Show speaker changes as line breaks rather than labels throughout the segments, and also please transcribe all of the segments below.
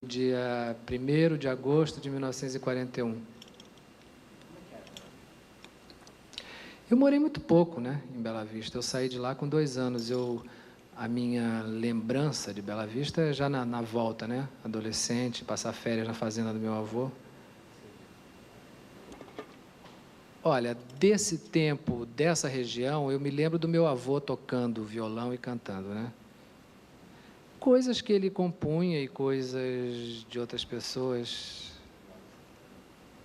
Dia 1º de agosto de 1941. Eu morei muito pouco, né, em Bela Vista. Eu saí de lá com 2 anos. A minha lembrança de Bela Vista é já na volta, né, adolescente, passar férias na fazenda do meu avô. Olha, desse tempo, dessa região, eu me lembro do meu avô tocando violão e cantando, né? Coisas que ele compunha e coisas de outras pessoas.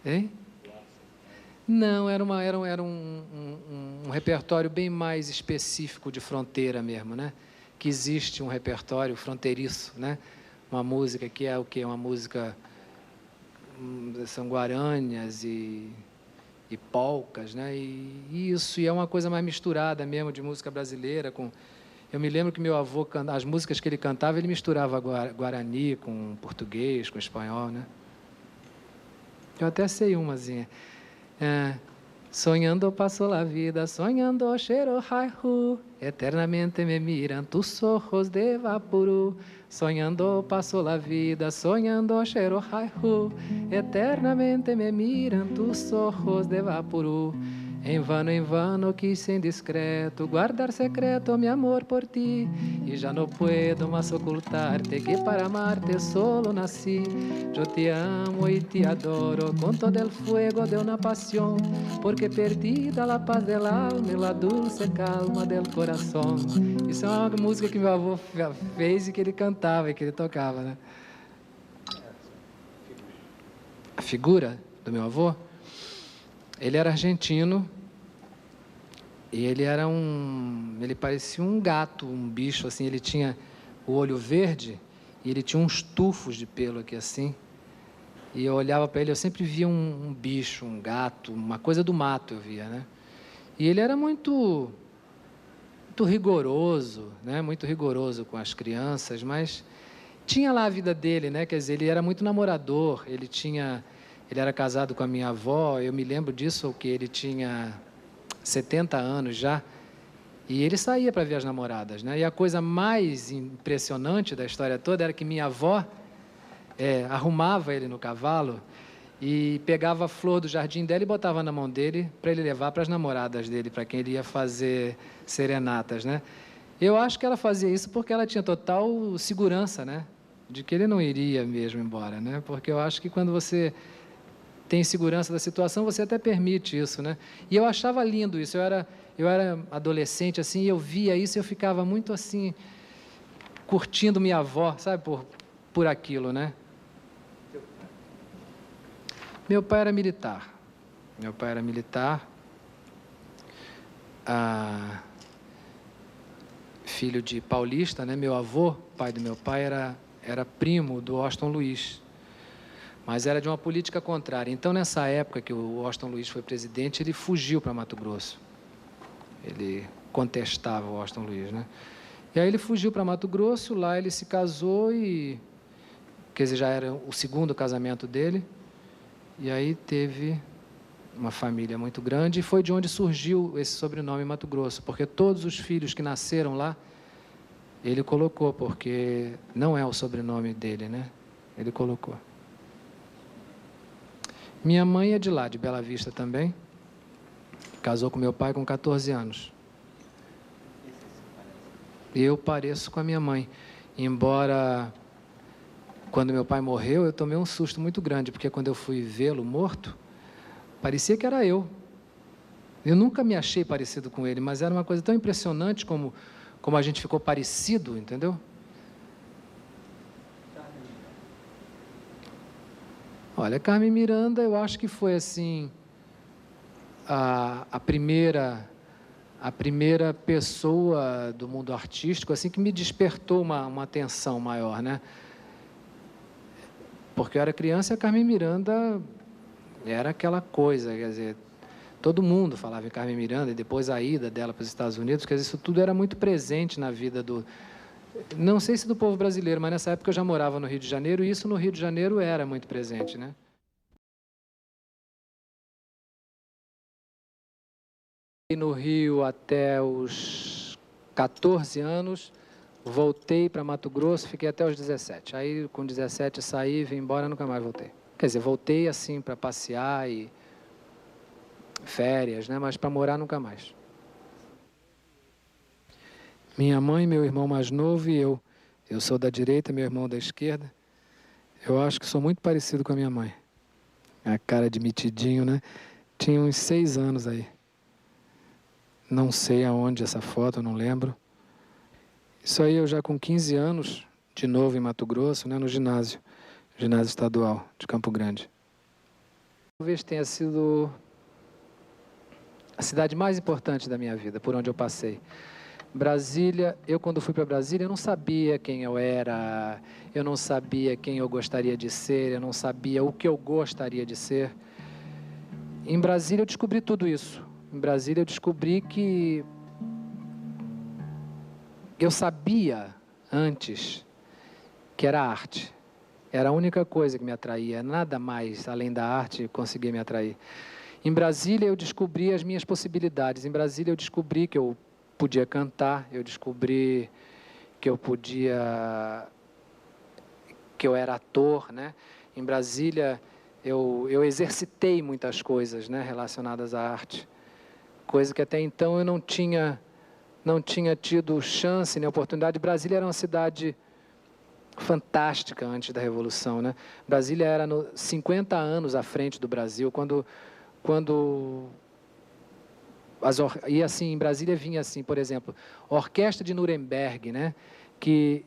Hein? Não, era um repertório bem mais específico de fronteira mesmo, né? Que existe um repertório fronteiriço, né? Uma música que é o quê? Uma música, são guaranias e polcas, né? E é uma coisa mais misturada mesmo de música brasileira com... Eu me lembro que meu avô, as músicas que ele cantava, ele misturava guarani com português, com espanhol, né? Eu até sei umazinha. Sonhando paso la vida, sonhando cheiro haihu, eternamente me miran tus ojos de vapuru. Sonhando paso la vida, sonhando cheiro haihu, eternamente me miran tus ojos de vapuru. Em vano quise indiscreto guardar secreto mi amor por ti, y ya no puedo más ocultarte que para amarte solo nací. Yo te amo y te adoro con todo el fuego de una pasión, porque perdida la paz del alma y la dulce calma del coração. Isso é uma música que meu avô fez e que ele cantava e que ele tocava, né? A figura do meu avô, ele era argentino e ele parecia um gato, um bicho, assim. Ele tinha o olho verde e ele tinha uns tufos de pelo aqui, assim. E eu olhava para ele, eu sempre via um bicho, um gato, uma coisa do mato eu via, né? E ele era muito rigoroso, né? Muito rigoroso com as crianças, mas tinha lá a vida dele, né? Quer dizer, ele era muito namorador, ele era casado com a minha avó, eu me lembro disso, que ele tinha 70 anos já, e ele saía para ver as namoradas, né? E a coisa mais impressionante da história toda era que minha avó arrumava ele no cavalo e pegava a flor do jardim dela e botava na mão dele para ele levar para as namoradas dele, para quem ele ia fazer serenatas, né? Eu acho que ela fazia isso porque ela tinha total segurança, né? De que ele não iria mesmo embora, né? Porque eu acho que quando você tem segurança da situação, você até permite isso, né? E eu achava lindo isso. Eu era adolescente, assim, e eu via isso e eu ficava muito, assim, curtindo minha avó, sabe? Por aquilo, né? Meu pai era militar. Filho de paulista, né? Meu avô, pai do meu pai, era primo do Washington Luiz, mas era de uma política contrária. Então, nessa época que o Washington Luiz foi presidente, ele fugiu para Mato Grosso. Ele contestava o Washington Luiz, né? E aí ele fugiu para Mato Grosso, lá ele se casou e... Quer dizer, já era o segundo casamento dele. E aí teve uma família muito grande, e foi de onde surgiu esse sobrenome Mato Grosso, porque todos os filhos que nasceram lá, ele colocou, porque não é o sobrenome dele, né? Ele colocou. Minha mãe é de lá, de Bela Vista também, casou com meu pai com 14 anos. E eu pareço com a minha mãe, embora... Quando meu pai morreu, eu tomei um susto muito grande, porque quando eu fui vê-lo morto, parecia que era eu. Eu nunca me achei parecido com ele, mas era uma coisa tão impressionante como a gente ficou parecido, entendeu? Olha, Carmen Miranda, eu acho que foi, assim, a primeira pessoa do mundo artístico, assim, que me despertou uma atenção maior, né? Porque eu era criança e a Carmen Miranda era aquela coisa, quer dizer, todo mundo falava em Carmen Miranda, e depois a ida dela para os Estados Unidos, quer dizer, isso tudo era muito presente na vida não sei se do povo brasileiro, mas nessa época eu já morava no Rio de Janeiro, e isso no Rio de Janeiro era muito presente, né? E no Rio até os 14 anos, voltei para Mato Grosso, fiquei até os 17. Aí, com 17, saí, vim embora, nunca mais voltei. Quer dizer, voltei assim para passear e férias, né? Mas para morar, nunca mais. Minha mãe, meu irmão mais novo e eu. Eu sou da direita, meu irmão da esquerda. Eu acho que sou muito parecido com a minha mãe. A cara de metidinho, né? Tinha uns 6 anos aí. Não sei aonde essa foto, eu não lembro. Isso aí eu já com 15 anos, de novo em Mato Grosso, né? No ginásio estadual de Campo Grande. Talvez tenha sido a cidade mais importante da minha vida, por onde eu passei. Brasília, eu quando fui para Brasília, eu não sabia quem eu era, eu não sabia quem eu gostaria de ser, eu não sabia o que eu gostaria de ser. Em Brasília eu descobri tudo isso. Em Brasília eu descobri que eu sabia antes que era arte. Era a única coisa que me atraía, nada mais além da arte conseguia me atrair. Em Brasília eu descobri as minhas possibilidades. Em Brasília eu descobri que eu podia cantar, eu descobri que eu era ator, né? Em Brasília eu exercitei muitas coisas, né, relacionadas à arte, coisa que até então eu não tinha tido chance nem oportunidade. Brasília era uma cidade fantástica antes da Revolução, né? Brasília era 50 anos à frente do Brasil, e assim, em Brasília vinha assim, por exemplo, a Orquestra de Nuremberg, né? Que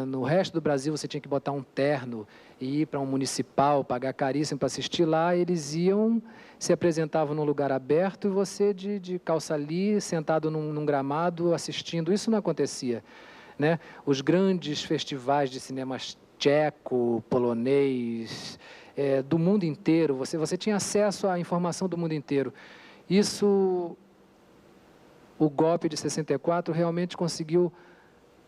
no resto do Brasil você tinha que botar um terno e ir para um municipal, pagar caríssimo para assistir. Lá eles iam, se apresentavam num lugar aberto e você de calça ali, sentado num gramado, assistindo. Isso não acontecia, né? Os grandes festivais de cinema tcheco, polonês, do mundo inteiro, você tinha acesso à informação do mundo inteiro. Isso, o golpe de 64 realmente conseguiu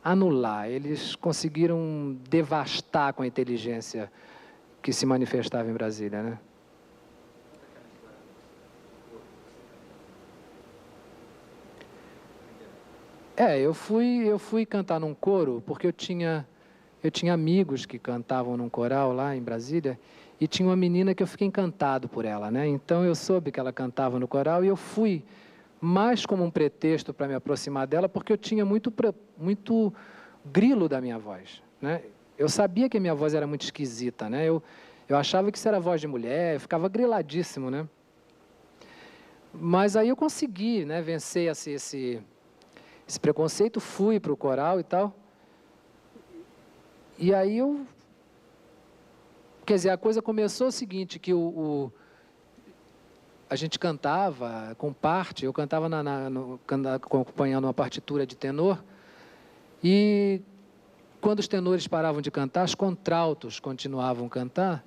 anular. Eles conseguiram devastar com a inteligência que se manifestava em Brasília, né? Eu fui cantar num coro porque eu tinha amigos que cantavam num coral lá em Brasília e tinha uma menina que eu fiquei encantado por ela, né? Então eu soube que ela cantava no coral e eu fui mais como um pretexto para me aproximar dela, porque eu tinha muito grilo da minha voz, né? Eu sabia que a minha voz era muito esquisita, né? Eu achava que isso era voz de mulher, eu ficava griladíssimo, né? Mas aí eu consegui, né, vencer esse preconceito, fui para o coral e tal. E aí quer dizer, a coisa começou o seguinte, que a gente cantava com parte, eu cantava acompanhando uma partitura de tenor, e quando os tenores paravam de cantar, os contraltos continuavam a cantar,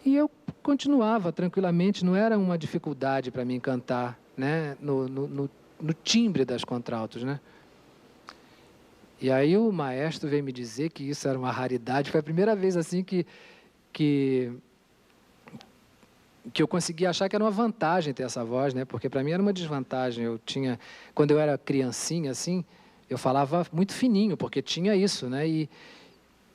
e eu continuava tranquilamente, não era uma dificuldade para mim cantar, né, no timbre das contraltos, né? E aí o maestro veio me dizer que isso era uma raridade, foi a primeira vez assim que eu consegui achar que era uma vantagem ter essa voz, né? Porque para mim era uma desvantagem. Quando eu era criancinha, assim, eu falava muito fininho, porque tinha isso, né? E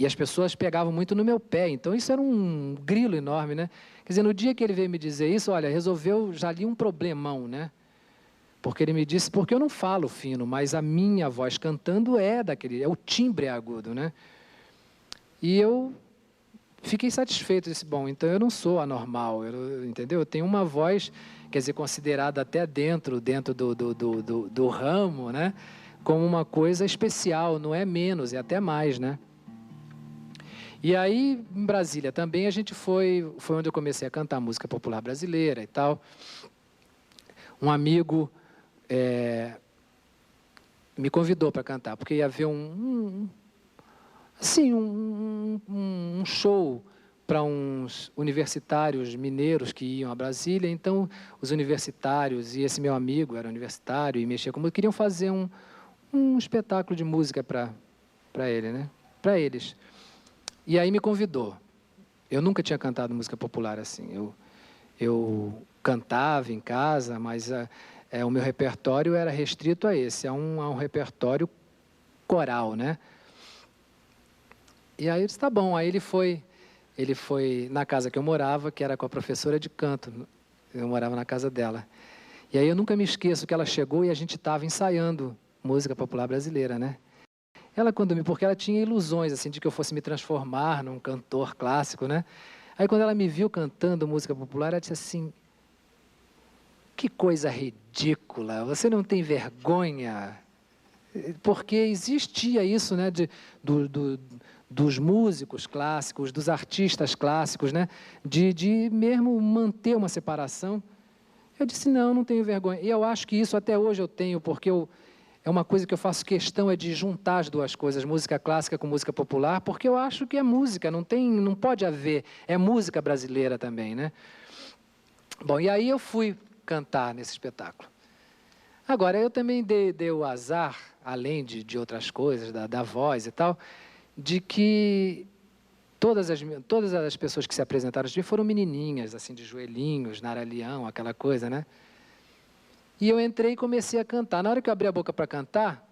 as pessoas pegavam muito no meu pé. Então isso era um grilo enorme, né? Quer dizer, no dia que ele veio me dizer isso, olha, resolveu já ali um problemão, né? Porque ele me disse, porque eu não falo fino, mas a minha voz cantando é o timbre agudo, né? E eu fiquei satisfeito, disse, bom, então eu não sou anormal, entendeu? Eu tenho uma voz, quer dizer, considerada até dentro do ramo, né? Como uma coisa especial, não é menos, é até mais, né? E aí, em Brasília também, a gente foi onde eu comecei a cantar música popular brasileira e tal. Um amigo me convidou para cantar, porque ia haver um show para uns universitários mineiros que iam a Brasília. Então, os universitários, e esse meu amigo era universitário e mexia com música, queriam fazer um espetáculo de música para ele, né? Para eles. E aí me convidou. Eu nunca tinha cantado música popular assim. Eu cantava em casa, mas o meu repertório era restrito a esse, a um repertório coral, né? E aí eu disse, tá bom. Aí ele foi na casa que eu morava, que era com a professora de canto. Eu morava na casa dela. E aí eu nunca me esqueço que ela chegou e a gente estava ensaiando música popular brasileira, né? Ela porque ela tinha ilusões assim de que eu fosse me transformar num cantor clássico, né? Aí quando ela me viu cantando música popular, ela disse assim: "Que coisa ridícula! Você não tem vergonha?" Porque existia isso, né, dos músicos clássicos, dos artistas clássicos, né, de mesmo manter uma separação. Eu disse, não, não tenho vergonha. E eu acho que isso até hoje eu tenho, porque é uma coisa que eu faço questão, é de juntar as duas coisas, música clássica com música popular, porque eu acho que é música, não pode haver, é música brasileira também, né? Bom, e aí eu fui cantar nesse espetáculo. Agora, eu também dei o azar, além de outras coisas, da voz e tal, de que todas as pessoas que se apresentaram foram menininhas, assim, de joelhinhos, Nara-Leão, aquela coisa, né? E eu entrei e comecei a cantar. Na hora que eu abri a boca para cantar,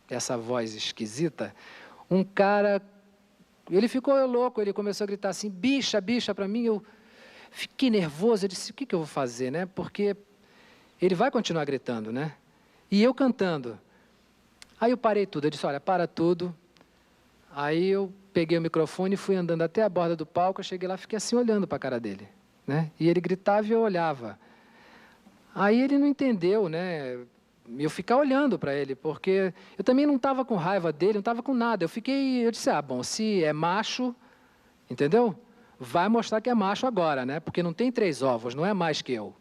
essa voz esquisita, um cara, ele ficou louco, ele começou a gritar assim, bicha, bicha, para mim. Eu fiquei nervoso, eu disse, o que eu vou fazer, né? Porque ele vai continuar gritando, né? E eu cantando. Aí eu parei tudo, eu disse, olha, para tudo. Aí eu peguei o microfone e fui andando até a borda do palco, eu cheguei lá e fiquei assim olhando para a cara dele, né? E ele gritava e eu olhava. Aí ele não entendeu, né? Eu ficar olhando para ele, porque eu também não estava com raiva dele, não estava com nada. Eu disse, bom, se é macho, entendeu? Vai mostrar que é macho agora, né? Porque não tem 3 ovos, não é mais que eu.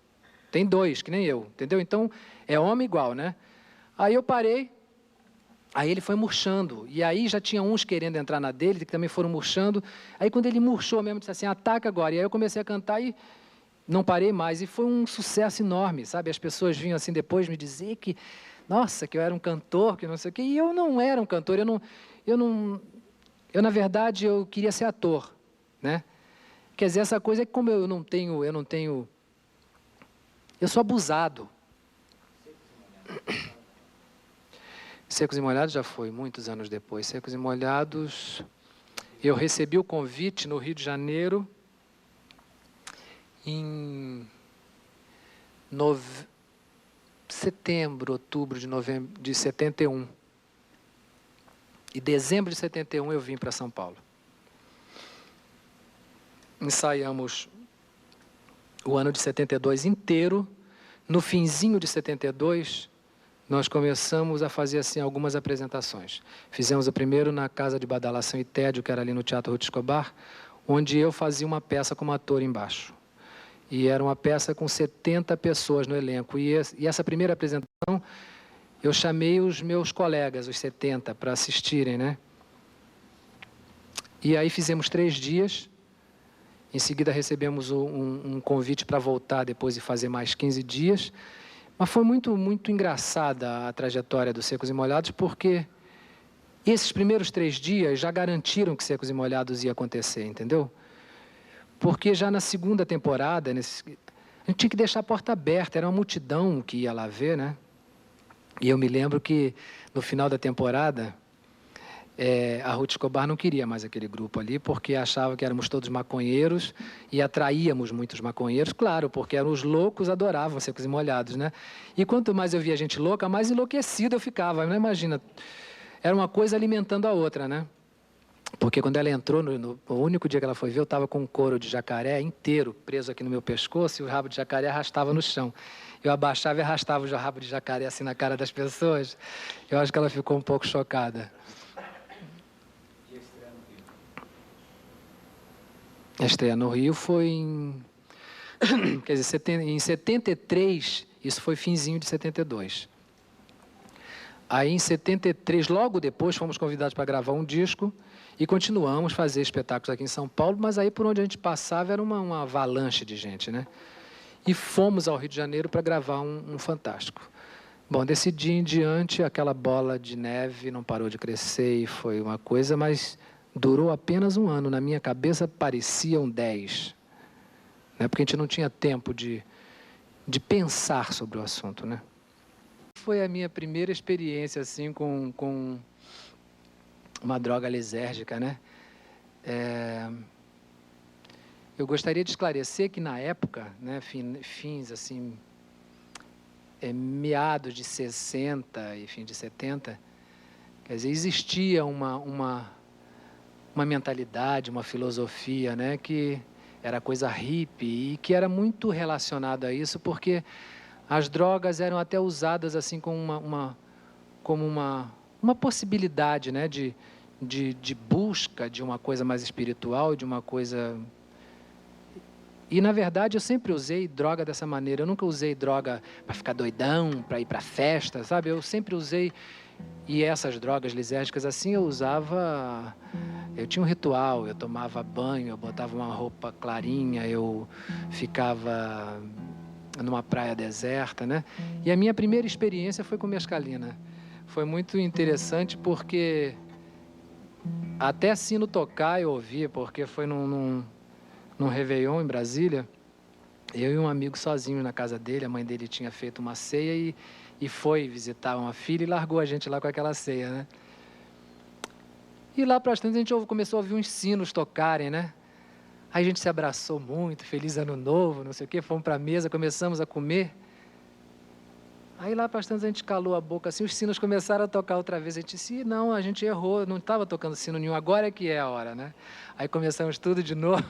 Tem 2, que nem eu, entendeu? Então, é homem igual, né? Aí eu parei, aí ele foi murchando. E aí já tinha uns querendo entrar na dele, que também foram murchando. Aí quando ele murchou mesmo, disse assim, ataca agora. E aí eu comecei a cantar e não parei mais. E foi um sucesso enorme, sabe? As pessoas vinham assim depois me dizer que, nossa, que eu era um cantor, que não sei o quê. E eu não era um cantor, eu na verdade, eu queria ser ator, né? Quer dizer, essa coisa é que como eu não tenho, eu sou abusado. Secos e Molhados já foi, muitos anos depois. Secos e Molhados, eu recebi o convite no Rio de Janeiro em setembro, outubro de 71. E dezembro de 71 eu vim para São Paulo. Ensaiamos o ano de 72 inteiro. No finzinho de 72, nós começamos a fazer assim algumas apresentações. Fizemos o primeiro na Casa de Badalação e Tédio, que era ali no Teatro Ruth Escobar, onde eu fazia uma peça como ator embaixo. E era uma peça com 70 pessoas no elenco. E essa primeira apresentação, eu chamei os meus colegas, os 70, para assistirem, né? E aí fizemos 3 dias. Em seguida recebemos um convite para voltar depois e fazer mais 15 dias. Mas foi muito, muito engraçada a trajetória do Secos e Molhados, porque esses primeiros 3 dias já garantiram que Secos e Molhados ia acontecer, entendeu? Porque já na segunda temporada, a gente tinha que deixar a porta aberta, era uma multidão que ia lá ver, né? E eu me lembro que no final da temporada, a Ruth Escobar não queria mais aquele grupo ali, porque achava que éramos todos maconheiros e atraíamos muitos maconheiros, claro, porque eram os loucos, adoravam Secos e Molhados, né? E quanto mais eu via gente louca, mais enlouquecido eu ficava, não imagina, era uma coisa alimentando a outra, né? Porque quando ela entrou, no único dia que ela foi ver, eu estava com um couro de jacaré inteiro preso aqui no meu pescoço e o rabo de jacaré arrastava no chão. Eu abaixava e arrastava o rabo de jacaré assim na cara das pessoas. Eu acho que ela ficou um pouco chocada. A estreia no Rio foi em... Quer dizer, em 73, isso foi finzinho de 72. Aí, em 73, logo depois, fomos convidados para gravar um disco e continuamos a fazer espetáculos aqui em São Paulo, mas aí por onde a gente passava era uma avalanche de gente, né? E fomos ao Rio de Janeiro para gravar um Fantástico. Bom, desse dia em diante, aquela bola de neve não parou de crescer e foi uma coisa, mas durou apenas 1 ano. Na minha cabeça pareciam 10, né? Porque a gente não tinha tempo de pensar sobre o assunto, né? Foi a minha primeira experiência assim com uma droga lisérgica, né? Eu gostaria de esclarecer que na época, né, fins assim, meados de 60 e fim de 70, quer dizer, existia uma mentalidade, uma filosofia, né, que era coisa hippie e que era muito relacionada a isso, porque as drogas eram até usadas assim como uma possibilidade, né, de busca de uma coisa mais espiritual, de uma coisa... E, na verdade, eu sempre usei droga dessa maneira. Eu nunca usei droga para ficar doidão, para ir para festa, sabe? Eu sempre usei... E essas drogas lisérgicas, assim, eu usava... Eu tinha um ritual, eu tomava banho, eu botava uma roupa clarinha, eu ficava numa praia deserta, né? E a minha primeira experiência foi com mescalina. Foi muito interessante porque até sino tocar eu ouvi, porque foi num Réveillon em Brasília, eu e um amigo sozinho na casa dele, a mãe dele tinha feito uma ceia e foi visitar uma filha e largou a gente lá com aquela ceia, né? E lá para as tantas a gente começou a ouvir uns sinos tocarem, né? Aí a gente se abraçou muito, feliz ano novo, não sei o quê, fomos para a mesa, começamos a comer. Aí lá para as tantas a gente calou a boca assim, os sinos começaram a tocar outra vez. A gente disse, não, a gente errou, não estava tocando sino nenhum, agora é que é a hora, né? Aí começamos tudo de novo.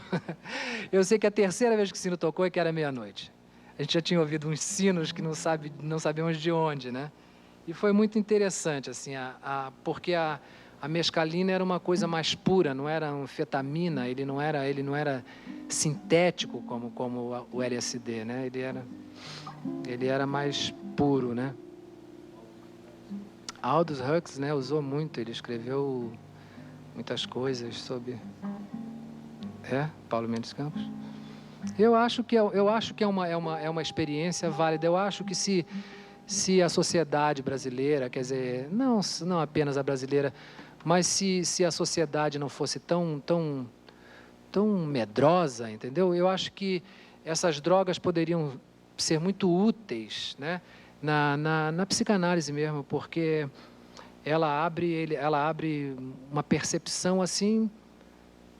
Eu sei que a terceira vez que o sino tocou é que era meia-noite. A gente já tinha ouvido uns sinos que não sabemos de onde, né? E foi muito interessante, assim, porque a mescalina era uma coisa mais pura, não era anfetamina, ele não era sintético como o LSD, né? Ele era mais puro, né? Aldous Huxley, né, usou muito, ele escreveu muitas coisas sobre... Paulo Mendes Campos. Eu acho que é uma experiência válida. Eu acho que se a sociedade brasileira, quer dizer, não apenas a brasileira, mas se a sociedade não fosse tão medrosa, entendeu? Eu acho que essas drogas poderiam ser muito úteis, né? Na psicanálise mesmo, porque ela abre uma percepção assim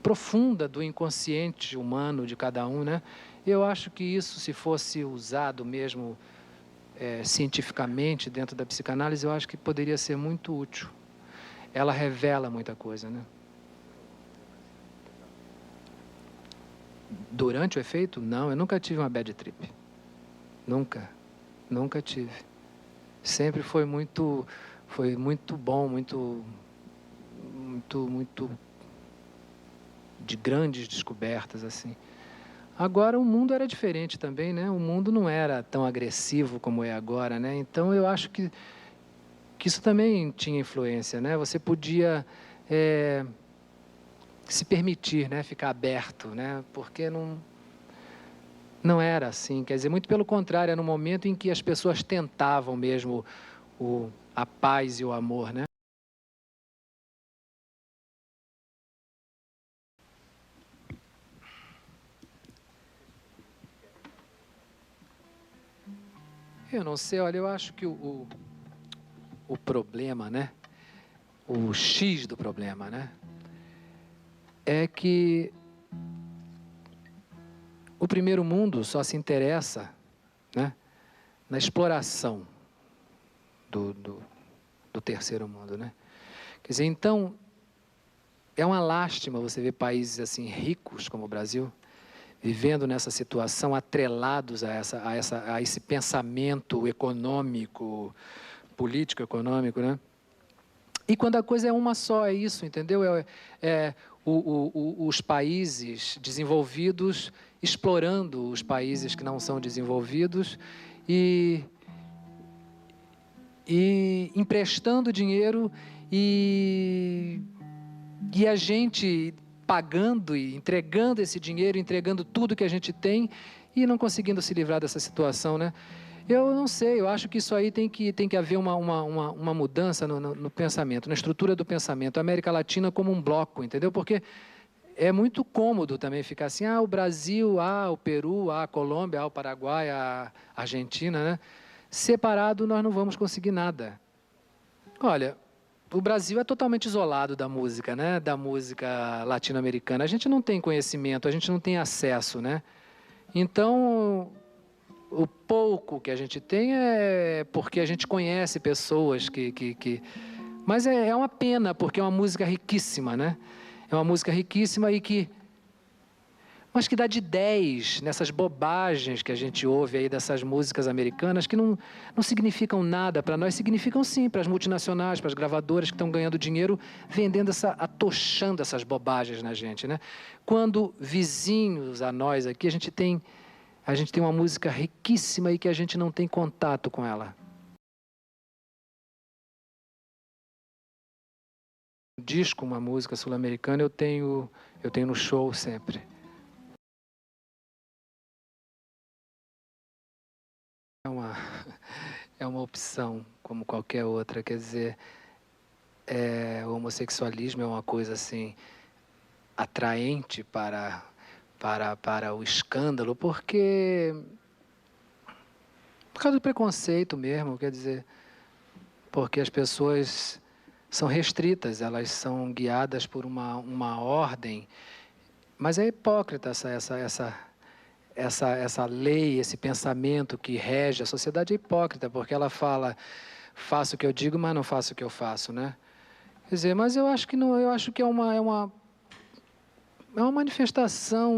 profunda do inconsciente humano de cada um, né? Eu acho que isso, se fosse usado mesmo cientificamente dentro da psicanálise, eu acho que poderia ser muito útil. Ela revela muita coisa, né? Durante o efeito, não, eu nunca tive uma bad trip. Nunca tive. Sempre foi muito bom, muito de grandes descobertas, assim. Agora, o mundo era diferente também, né? O mundo não era tão agressivo como é agora, né? Então, eu acho que isso também tinha influência, né? Você podia se permitir, né? Ficar aberto, né? Porque não era assim. Quer dizer, muito pelo contrário, era no momento em que as pessoas tentavam mesmo a paz e o amor, né? Eu não sei, olha, eu acho que o problema, né? O X do problema, né? É que o primeiro mundo só se interessa, né, na exploração do terceiro mundo, né? Quer dizer, então, é uma lástima você ver países assim ricos como o Brasil vivendo nessa situação, atrelados a esse pensamento econômico, político econômico, né? E quando a coisa é uma só, é isso, entendeu? Os países desenvolvidos explorando os países que não são desenvolvidos e emprestando dinheiro e a gente pagando e entregando esse dinheiro, entregando tudo que a gente tem e não conseguindo se livrar dessa situação, né? Eu não sei, eu acho que isso aí tem que haver uma mudança no pensamento, na estrutura do pensamento. A América Latina como um bloco, entendeu? Porque é muito cômodo também ficar assim, o Brasil, o Peru, a Colômbia, o Paraguai, a Argentina, né? Separado nós não vamos conseguir nada. Olha, o Brasil é totalmente isolado da música, né? Da música latino-americana. A gente não tem conhecimento, a gente não tem acesso, né? Então, o pouco que a gente tem é porque a gente conhece pessoas Mas é uma pena, porque é uma música riquíssima, né? É uma música riquíssima mas que dá de 10 nessas bobagens que a gente ouve aí dessas músicas americanas que não significam nada para nós, significam sim para as multinacionais, para as gravadoras que estão ganhando dinheiro vendendo atochando essas bobagens na gente, né? Quando vizinhos a nós aqui, a gente tem uma música riquíssima e que a gente não tem contato com ela. Um disco, uma música sul-americana, eu tenho no show sempre. É uma opção, como qualquer outra. Quer dizer, o homossexualismo é uma coisa assim atraente para o escândalo, por causa do preconceito mesmo, quer dizer, porque as pessoas são restritas, elas são guiadas por uma ordem, mas é hipócrita essa lei, esse pensamento que rege a sociedade é hipócrita, porque ela fala, faço o que eu digo, mas não faço o que eu faço, né? Quer dizer, mas eu acho que não, eu acho que é uma manifestação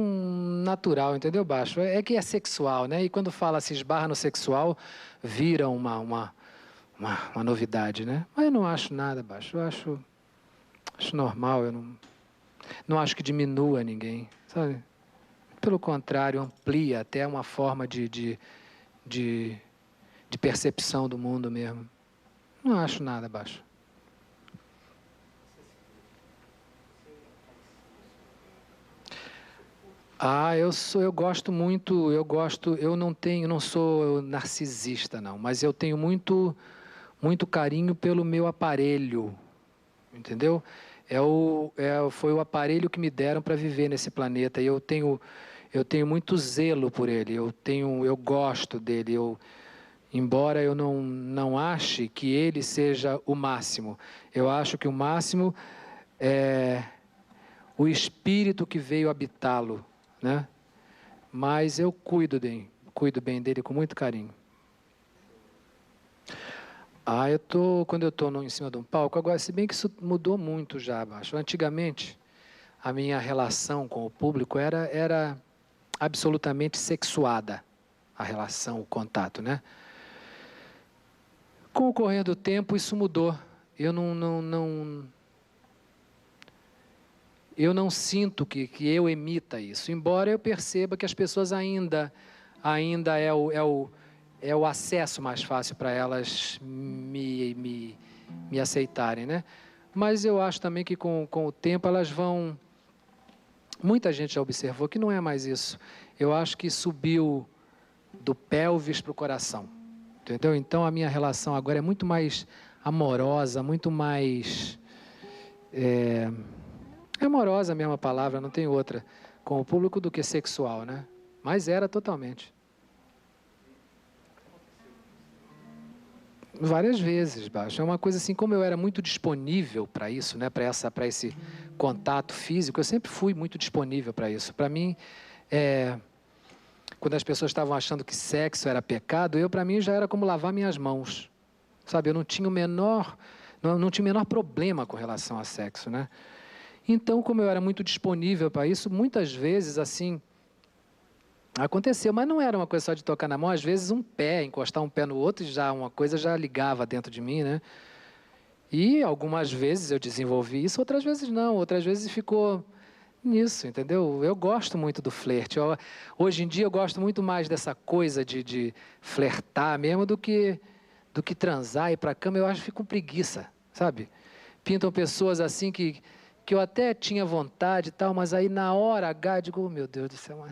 natural, entendeu, Baixo? É que é sexual, né? E quando se esbarra no sexual, vira uma novidade, né? Mas eu não acho nada, Baixo. Eu acho normal, eu não acho que diminua ninguém, sabe? Pelo contrário, amplia até uma forma de percepção do mundo mesmo. Não acho nada, Baixo. Eu gosto muito, eu não sou narcisista não, mas eu tenho muito carinho pelo meu aparelho, entendeu? Foi o aparelho que me deram para viver nesse planeta e eu tenho muito zelo por ele, eu gosto dele, embora eu não ache que ele seja o máximo, eu acho que o máximo é o espírito que veio habitá-lo, né? Mas eu cuido bem dele com muito carinho. Quando eu estou em cima de um palco, agora, se bem que isso mudou muito já, Baixo. Antigamente, a minha relação com o público era absolutamente sexuada, a relação, o contato, né? Com o correr do tempo, isso mudou. Eu não sinto que eu emita isso, embora eu perceba que as pessoas ainda é o acesso mais fácil para elas me aceitarem, né? Mas eu acho também que com o tempo elas vão... Muita gente já observou que não é mais isso. Eu acho que subiu do pelvis para o coração, entendeu? Então a minha relação agora é muito mais amorosa, muito mais... É amorosa a mesma palavra, não tem outra, com o público do que sexual, né? Mas era totalmente. Várias vezes, Baixo. É uma coisa assim, como eu era muito disponível para isso, né? Para esse contato físico, eu sempre fui muito disponível para isso. Para mim, quando as pessoas estavam achando que sexo era pecado, para mim já era como lavar minhas mãos. Sabe, eu não tinha o menor problema com relação a sexo, né? Então, como eu era muito disponível para isso, muitas vezes, assim, aconteceu. Mas não era uma coisa só de tocar na mão. Às vezes, encostar um pé no outro, uma coisa já ligava dentro de mim, né? E algumas vezes eu desenvolvi isso, outras vezes não. Outras vezes ficou nisso, entendeu? Eu gosto muito do flerte. Hoje em dia, eu gosto muito mais dessa coisa de flertar mesmo do que transar e ir para a cama. Eu acho que fico com preguiça, sabe? Pintam pessoas assim que eu até tinha vontade e tal, mas aí na hora H, eu digo, oh, meu Deus do céu,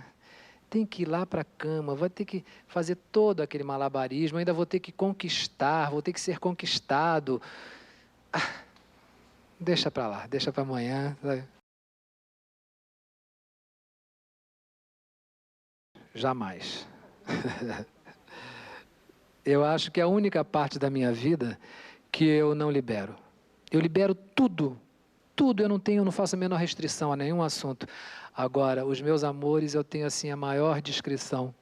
tem que ir lá para a cama, vou ter que fazer todo aquele malabarismo, ainda vou ter que conquistar, vou ter que ser conquistado. Deixa para lá, deixa para amanhã. Sabe? Jamais. Eu acho que é a única parte da minha vida que eu não libero. Eu libero tudo, tudo. Eu não faço a menor restrição a nenhum assunto. Agora, os meus amores, eu tenho assim a maior discrição.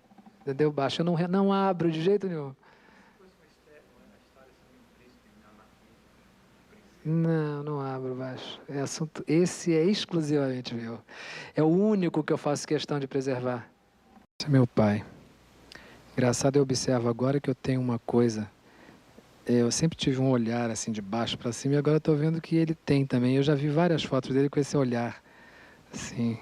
Entendeu, Baixo? Eu não abro de jeito nenhum. Não, não abro, Baixo. É assunto, esse é exclusivamente meu. É o único que eu faço questão de preservar. Esse é meu pai. Engraçado, eu observo agora que eu tenho uma coisa. Eu sempre tive um olhar assim de baixo para cima e agora eu estou vendo que ele tem também. Eu já vi várias fotos dele com esse olhar, assim,